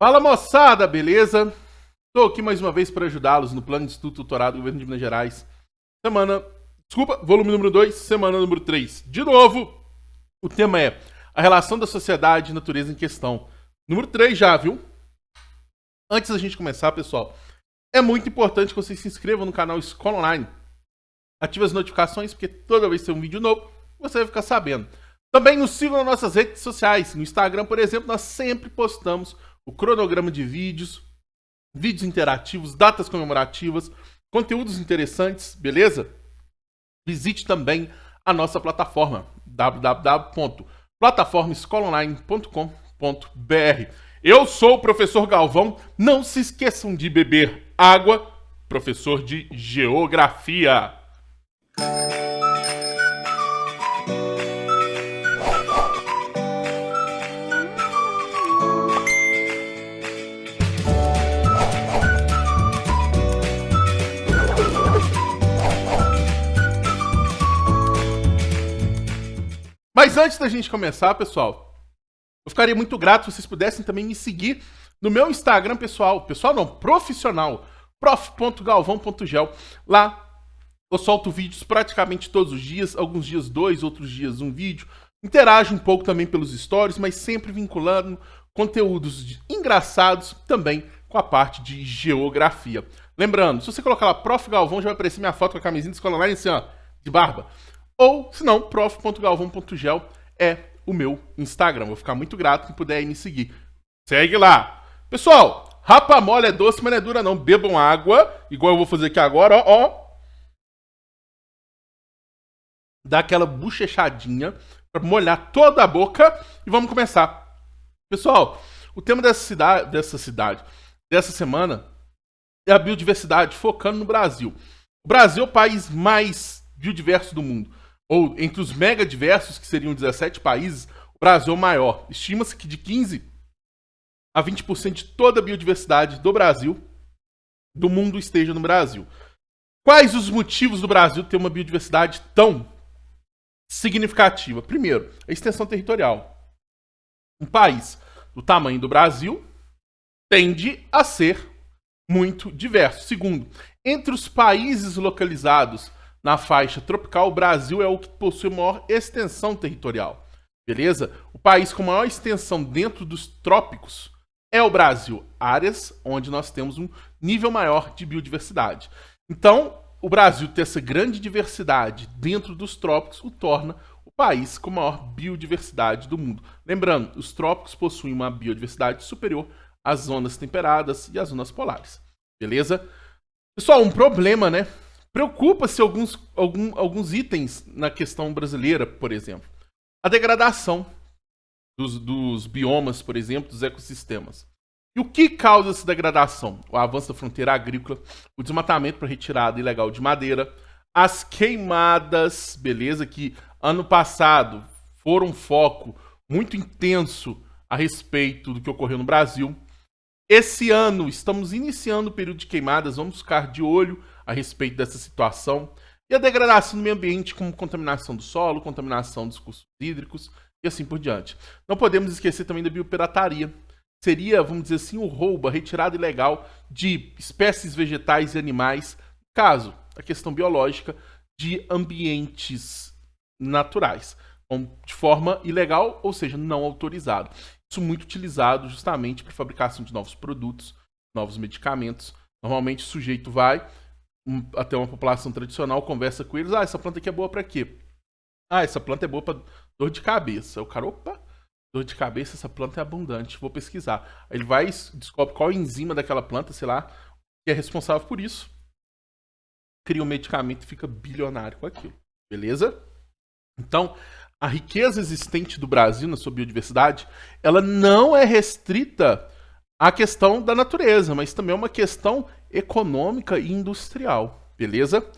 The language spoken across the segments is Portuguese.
Fala moçada, beleza? Estou aqui mais uma vez para ajudá-los no Plano de Estudo Tutorado do Governo de Minas Gerais. Volume número 2, semana número 3. De novo, o tema é a relação da sociedade e natureza em questão. Número 3 já, viu? Antes da gente começar, pessoal, é muito importante que vocês se inscrevam no canal Escola Online. Ative as notificações, porque toda vez que tem um vídeo novo, você vai ficar sabendo. Também nos sigam nas nossas redes sociais. No Instagram, por exemplo, nós sempre postamos o cronograma de vídeos, vídeos interativos, datas comemorativas, conteúdos interessantes, beleza? Visite também a nossa plataforma, www.plataformaescolaonline.com.br. Eu sou o professor Galvão, não se esqueçam de beber água, professor de Geografia. Mas antes da gente começar, pessoal, eu ficaria muito grato se vocês pudessem também me seguir no meu Instagram pessoal. Pessoal não, profissional. prof.galvão.gel. Lá eu solto vídeos praticamente todos os dias. Alguns dias 2, outros dias um vídeo. Interajo um pouco também pelos stories, mas sempre vinculando conteúdos engraçados também com a parte de geografia. Lembrando, se você colocar lá Prof. Galvão, já vai aparecer minha foto com a camisinha de escola online assim, ó, de barba. Ou, se não, prof.galvão.gel é o meu Instagram. Vou ficar muito grato quem puder aí me seguir. Segue lá. Pessoal, rapa mole é doce, mas não é dura não. Bebam água, igual eu vou fazer aqui agora, ó. Dá aquela bochechadinha para molhar toda a boca e vamos começar. Pessoal, o tema dessa semana é a biodiversidade, focando no Brasil. O Brasil é o país mais biodiverso do mundo. Ou entre os megadiversos, que seriam 17 países, o Brasil é o maior. Estima-se que de 15 a 20% de toda a biodiversidade do Brasil, do mundo, esteja no Brasil. Quais os motivos do Brasil ter uma biodiversidade tão significativa? Primeiro, a extensão territorial. Um país do tamanho do Brasil tende a ser muito diverso. Segundo, entre os países localizados na faixa tropical, o Brasil é o que possui maior extensão territorial. Beleza? O país com maior extensão dentro dos trópicos é o Brasil. Áreas onde nós temos um nível maior de biodiversidade. Então, o Brasil ter essa grande diversidade dentro dos trópicos o torna o país com maior biodiversidade do mundo. Lembrando, os trópicos possuem uma biodiversidade superior às zonas temperadas e às zonas polares. Beleza? Pessoal, um problema, né? Preocupa-se alguns itens na questão brasileira, por exemplo. A degradação dos biomas, por exemplo, dos ecossistemas. E o que causa essa degradação? O avanço da fronteira agrícola, o desmatamento para retirada ilegal de madeira, as queimadas, beleza, que ano passado foram um foco muito intenso a respeito do que ocorreu no Brasil. Esse ano estamos iniciando o período de queimadas, vamos ficar de olho a respeito dessa situação. E a degradação do meio ambiente, como contaminação do solo, contaminação dos cursos hídricos e assim por diante. Não podemos esquecer também da biopirataria. Seria, vamos dizer assim, o roubo, a retirada ilegal de espécies vegetais e animais, caso a questão biológica de ambientes naturais, de forma ilegal, ou seja, não autorizado. Isso muito utilizado justamente para fabricação de novos produtos, novos medicamentos. Normalmente o sujeito vai até uma população tradicional, conversa com eles, essa planta aqui é boa para quê? Essa planta é boa para dor de cabeça. O cara, opa, dor de cabeça, essa planta é abundante, vou pesquisar. Aí ele vai e descobre qual enzima daquela planta, sei lá, que é responsável por isso. Cria um medicamento e fica bilionário com aquilo. Beleza? Então, a riqueza existente do Brasil na sua biodiversidade, ela não é restrita à questão da natureza, mas também é uma questão econômica e industrial. Beleza?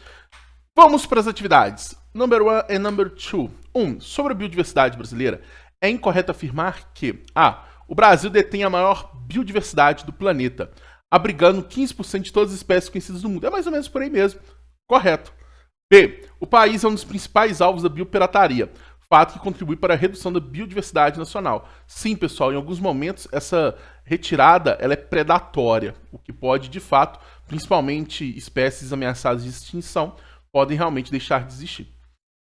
Vamos para as atividades. Number 1 e number 2. Sobre a biodiversidade brasileira, é incorreto afirmar que o Brasil detém a maior biodiversidade do planeta, abrigando 15% de todas as espécies conhecidas do mundo. É mais ou menos por aí mesmo. Correto. B. O país é um dos principais alvos da biopirataria. fato que contribui para a redução da biodiversidade nacional. Sim, pessoal, em alguns momentos essa retirada ela é predatória, o que pode, de fato, principalmente espécies ameaçadas de extinção, podem realmente deixar de existir.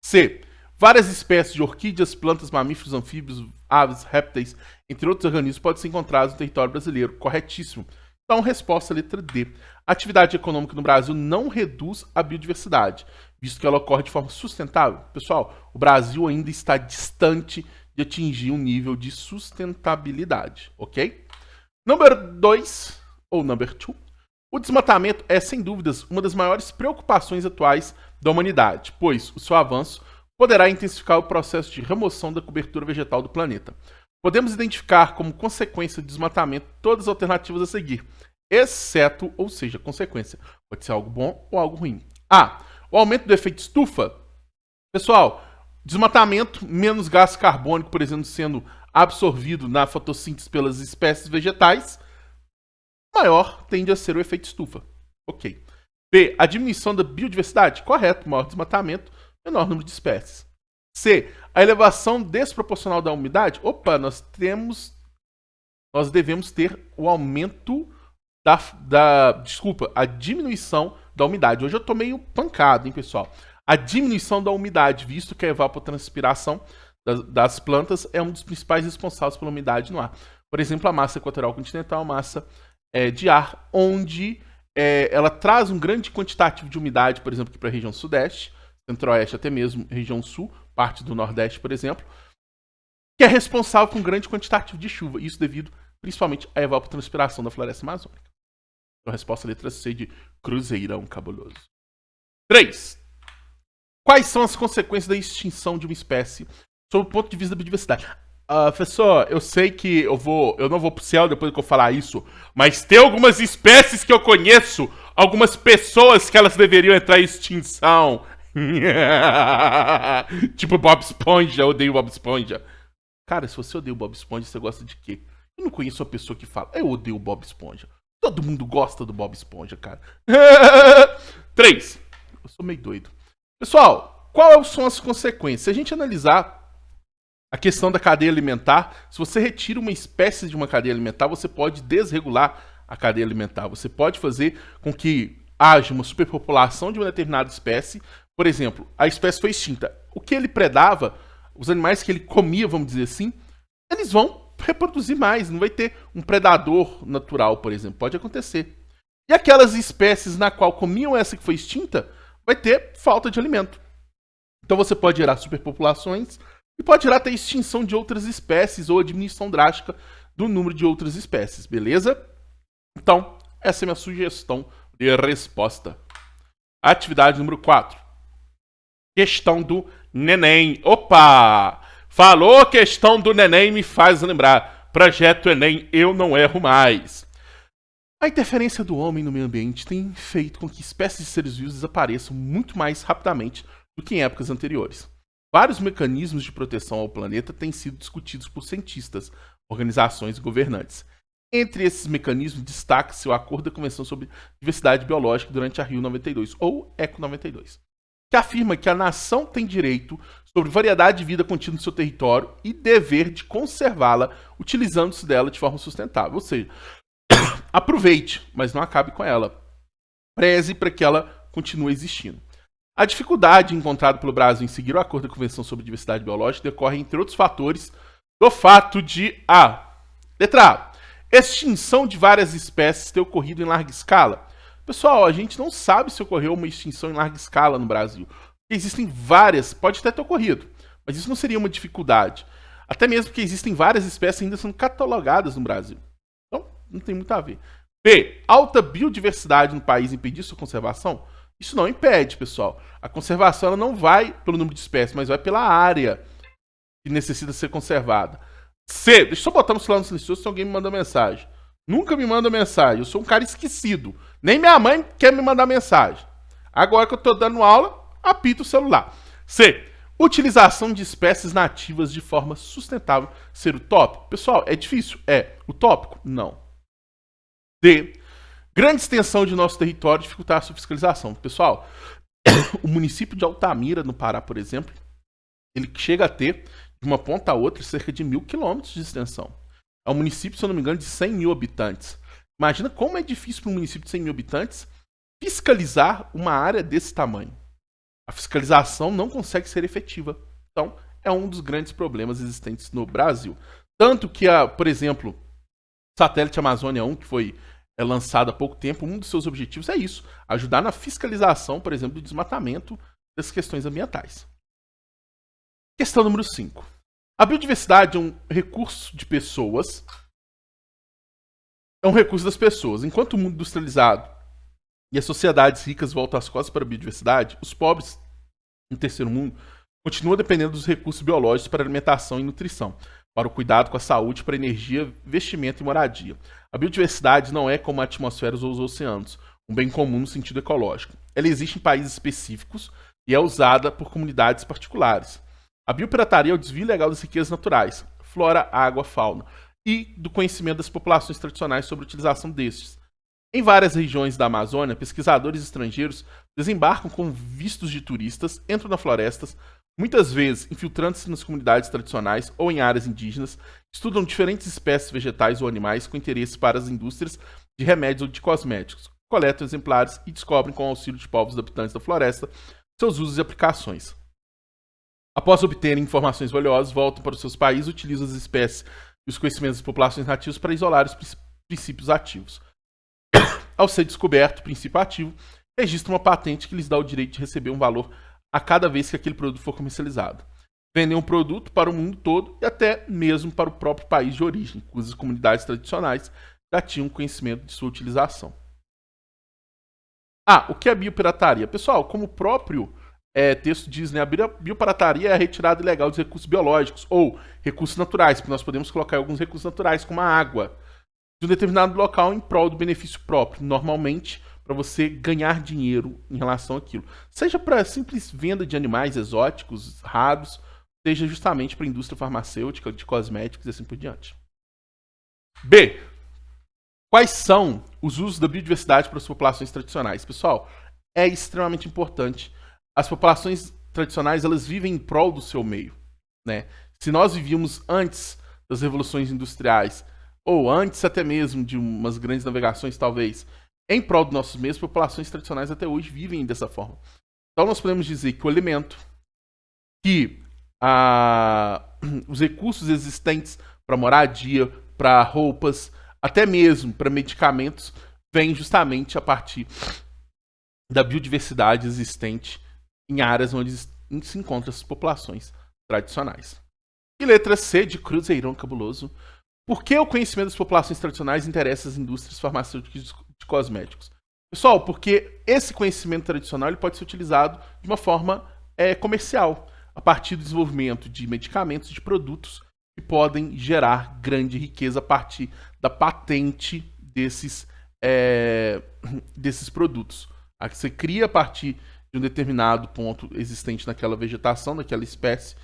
C. Várias espécies de orquídeas, plantas, mamíferos, anfíbios, aves, répteis, entre outros organismos, podem ser encontrados no território brasileiro. Corretíssimo. Então, resposta letra D. A atividade econômica no Brasil não reduz a biodiversidade, visto que ela ocorre de forma sustentável. Pessoal, o Brasil ainda está distante de atingir um nível de sustentabilidade, ok? Número 2, ou number 2. O desmatamento é, sem dúvidas, uma das maiores preocupações atuais da humanidade, pois o seu avanço poderá intensificar o processo de remoção da cobertura vegetal do planeta. Podemos identificar como consequência do desmatamento todas as alternativas a seguir, exceto, ou seja, consequência. Pode ser algo bom ou algo ruim. A. O aumento do efeito estufa. Pessoal, desmatamento, menos gás carbônico, por exemplo, sendo absorvido na fotossíntese pelas espécies vegetais, maior tende a ser o efeito estufa. Ok. B. A diminuição da biodiversidade. Correto, maior desmatamento, menor número de espécies. C. A elevação desproporcional da umidade. Opa, nós devemos ter o aumento a diminuição da umidade. Hoje eu tô meio pancado, hein, pessoal? A diminuição da umidade, visto que a evapotranspiração das plantas é um dos principais responsáveis pela umidade no ar. Por exemplo, a massa equatorial continental é uma massa de ar onde ela traz um grande quantitativo de umidade, por exemplo, aqui para a região sudeste, centro-oeste, até mesmo região sul, parte do nordeste, por exemplo, que é responsável por um grande quantitativo de chuva, isso devido principalmente à evapotranspiração da floresta amazônica. Então, a resposta letra C de Cruzeirão Cabuloso. 3. Quais são as consequências da extinção de uma espécie sob o ponto de vista da biodiversidade? Professor, eu sei que eu não vou pro céu depois que eu falar isso, mas tem algumas espécies que eu conheço, algumas pessoas que elas deveriam entrar em extinção. Tipo Bob Esponja, eu odeio Bob Esponja. Cara, se você odeia o Bob Esponja, você gosta de quê? Eu não conheço uma pessoa que fala, eu odeio o Bob Esponja. Todo mundo gosta do Bob Esponja, cara. 3. Eu sou meio doido. Pessoal, quais são as consequências? Se a gente analisar a questão da cadeia alimentar, se você retira uma espécie de uma cadeia alimentar, você pode desregular a cadeia alimentar. Você pode fazer com que haja uma superpopulação de uma determinada espécie. Por exemplo, a espécie foi extinta. O que ele predava, os animais que ele comia, vamos dizer assim, eles vão reproduzir mais. Não vai ter um predador natural, por exemplo. Pode acontecer. E aquelas espécies na qual comiam essa que foi extinta, vai ter falta de alimento. Então você pode gerar superpopulações e pode gerar até extinção de outras espécies ou a diminuição drástica do número de outras espécies, beleza? Então, essa é a minha sugestão de resposta. Atividade número 4. Questão do Neném. Opa! Falou questão do Neném, me faz lembrar. Projeto Enem, eu não erro mais. A interferência do homem no meio ambiente tem feito com que espécies de seres vivos desapareçam muito mais rapidamente do que em épocas anteriores. Vários mecanismos de proteção ao planeta têm sido discutidos por cientistas, organizações e governantes. Entre esses mecanismos, destaca-se o Acordo da Convenção sobre Diversidade Biológica durante a Rio 92, ou ECO 92, que afirma que a nação tem direito sobre variedade de vida contida no seu território e dever de conservá-la, utilizando-se dela de forma sustentável. Ou seja, aproveite, mas não acabe com ela. Preze para que ela continue existindo. A dificuldade encontrada pelo Brasil em seguir o Acordo da Convenção sobre Diversidade Biológica decorre, entre outros fatores, do fato de letra A. Extinção de várias espécies ter ocorrido em larga escala. Pessoal, a gente não sabe se ocorreu uma extinção em larga escala no Brasil. Existem várias, pode até ter ocorrido, mas isso não seria uma dificuldade. Até mesmo porque existem várias espécies ainda sendo catalogadas no Brasil. Então, não tem muito a ver. B. Alta biodiversidade no país impedir sua conservação? Isso não impede, pessoal. A conservação ela não vai pelo número de espécies, mas vai pela área que necessita ser conservada. C. Deixa eu só botar no celular no silencioso se alguém me manda mensagem. Nunca me manda mensagem. Eu sou um cara esquecido. Nem minha mãe quer me mandar mensagem. Agora que eu tô dando aula, apito o celular. C. Utilização de espécies nativas de forma sustentável ser utópico. Pessoal, é difícil? É. Utópico? Não. D. Grande extensão de nosso território dificultar a sua fiscalização. Pessoal, o município de Altamira, no Pará, por exemplo, ele chega a ter, de uma ponta a outra, cerca de 1.000 quilômetros de extensão. É um município, se eu não me engano, de 100 mil habitantes. Imagina como é difícil para um município de 100 mil habitantes fiscalizar uma área desse tamanho. A fiscalização não consegue ser efetiva. Então, é um dos grandes problemas existentes no Brasil. Tanto que, por exemplo, o satélite Amazônia 1, que foi lançado há pouco tempo, um dos seus objetivos é isso, ajudar na fiscalização, por exemplo, do desmatamento das questões ambientais. Questão número 5. A biodiversidade é um recurso de pessoas, é um recurso das pessoas. Enquanto o mundo industrializado e as sociedades ricas voltam as costas para a biodiversidade, os pobres no terceiro mundo continuam dependendo dos recursos biológicos para alimentação e nutrição, para o cuidado com a saúde, para energia, vestimento e moradia. A biodiversidade não é como a atmosfera ou os oceanos, um bem comum no sentido ecológico. Ela existe em países específicos e é usada por comunidades particulares. A biopirataria é o desvio ilegal das riquezas naturais, flora, água, fauna, e do conhecimento das populações tradicionais sobre a utilização destes. Em várias regiões da Amazônia, pesquisadores estrangeiros desembarcam com vistos de turistas, entram nas florestas, muitas vezes infiltrando-se nas comunidades tradicionais ou em áreas indígenas, estudam diferentes espécies vegetais ou animais com interesse para as indústrias de remédios ou de cosméticos, coletam exemplares e descobrem, com o auxílio de povos habitantes da floresta, seus usos e aplicações. Após obterem informações valiosas, voltam para os seus países e utilizam as espécies e os conhecimentos das populações nativas para isolar os princípios ativos. Ao ser descoberto o princípio ativo, registra uma patente que lhes dá o direito de receber um valor a cada vez que aquele produto for comercializado. Vendem um produto para o mundo todo e até mesmo para o próprio país de origem, cujas comunidades tradicionais já tinham conhecimento de sua utilização. O que é biopirataria? Pessoal, como o próprio texto diz, né, a biopirataria é a retirada ilegal de recursos biológicos ou recursos naturais, porque nós podemos colocar alguns recursos naturais, como a água, de um determinado local em prol do benefício próprio, normalmente para você ganhar dinheiro em relação àquilo. Seja para simples venda de animais exóticos, raros, seja justamente para a indústria farmacêutica, de cosméticos e assim por diante. B. Quais são os usos da biodiversidade para as populações tradicionais? Pessoal, é extremamente importante. As populações tradicionais, elas vivem em prol do seu meio, né? Se nós vivíamos antes das revoluções industriais, ou antes até mesmo de umas grandes navegações, talvez, em prol dos nossos meios, populações tradicionais até hoje vivem dessa forma. Então nós podemos dizer que o alimento, que os recursos existentes para moradia, para roupas, até mesmo para medicamentos, vêm justamente a partir da biodiversidade existente em áreas onde se encontram as populações tradicionais. E letra C, de Cruzeirão Cabuloso. Por que o conhecimento das populações tradicionais interessa as indústrias farmacêuticas de cosméticos? Pessoal, porque esse conhecimento tradicional ele pode ser utilizado de uma forma comercial, a partir do desenvolvimento de medicamentos, de produtos que podem gerar grande riqueza a partir da patente desses produtos. A que você cria a partir de um determinado ponto existente naquela vegetação, naquela espécie,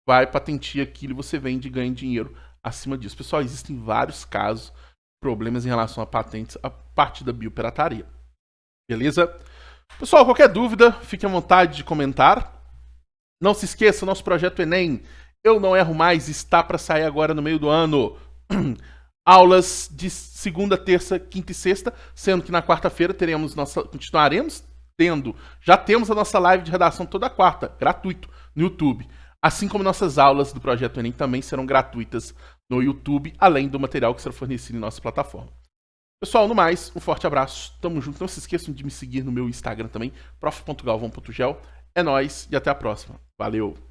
vai patentear aquilo e você vende e ganha dinheiro acima disso. Pessoal, existem vários casos, problemas em relação a patentes a partir da biopirataria. Beleza? Pessoal, qualquer dúvida, fique à vontade de comentar. Não se esqueça, nosso projeto Enem, Eu Não Erro Mais, está para sair agora no meio do ano. Aulas de segunda, terça, quinta e sexta, sendo que na quarta-feira continuaremos tendo, já temos a nossa live de redação toda quarta, gratuito, no YouTube. Assim como nossas aulas do Projeto Enem também serão gratuitas no YouTube, além do material que será fornecido em nossa plataforma. Pessoal, no mais, um forte abraço, tamo junto. Não se esqueçam de me seguir no meu Instagram também, prof.galvão.gel. É nóis e até a próxima. Valeu!